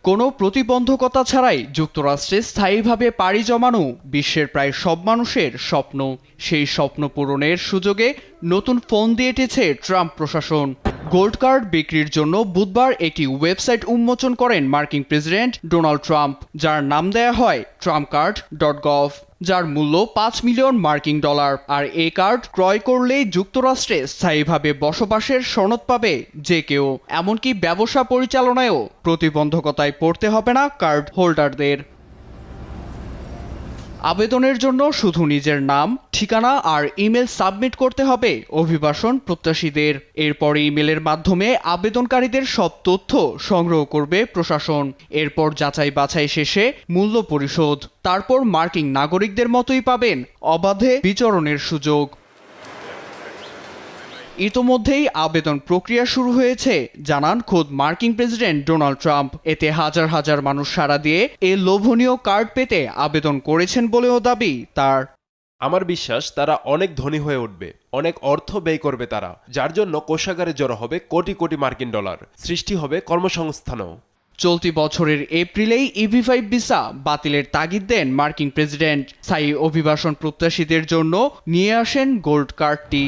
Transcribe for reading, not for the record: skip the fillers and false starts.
কোনো প্রতিবন্ধকতা ছাড়াই যুক্তরাষ্ট্রে স্থায়ীভাবে পাড়ি জমানো বিশ্বের প্রায় সব মানুষের স্বপ্ন। সেই স্বপ্ন পূরণের সুযোগে নতুন ফোন দিয়ে এঁটেছে ট্রাম্প প্রশাসন। গোল্ড কার্ড বিক্রির জন্য বুধবার একটি ওয়েবসাইট উন্মোচন করেন মার্কিন প্রেসিডেন্ট ডোনাল্ড ট্রাম্প, যার নাম দেয়া হয় trumpcard.gov, যার মূল্য $5 মিলিয়ন মার্কিন। আর এই কার্ড ক্রয় করলেই যুক্তরাষ্ট্রে স্থায়ীভাবে বসবাসের সনদ পাবে যে কেউ। এমনকি ব্যবসা পরিচালনায়ও প্রতিবন্ধকতায় পড়তে হবে না কার্ড হোল্ডারদের। আবেদনের জন্য শুধু নিজের নাম, ঠিকানা আর ইমেল সাবমিট করতে হবে অভিবাসন প্রত্যাশীদের। এরপর ইমেলের মাধ্যমে আবেদনকারীদের সব তথ্য সংগ্রহ করবে প্রশাসন। এরপর যাচাই বাছাই শেষে মূল্য পরিশোধ। তারপর মার্কিন নাগরিকদের মতোই পাবেন অবাধে বিচরণের সুযোগ। ইতোমধ্যেই আবেদন প্রক্রিয়া শুরু হয়েছে জানান খোদ মার্কিন প্রেসিডেন্ট ডোনাল্ড ট্রাম্প। এতে হাজার হাজার মানুষ সাড়া দিয়ে এই লোভনীয় কার্ড পেতে আবেদন করেছেন বলেও দাবি তার। আমার বিশ্বাস তারা অনেক ধনী হয়ে উঠবে, অনেক অর্থ ব্যয় করবে তারা, যার জন্য কোষাগারে জড়ো হবে কোটি কোটি মার্কিন ডলার, সৃষ্টি হবে কর্মসংস্থানও। চলতি বছরের এপ্রিলেই EB-5 ভিসা বাতিলের তাগিদ দেন মার্কিন প্রেসিডেন্ট। স্থায়ী অভিবাসন প্রত্যাশীদের জন্য নিয়ে আসেন গোল্ড কার্ডটি।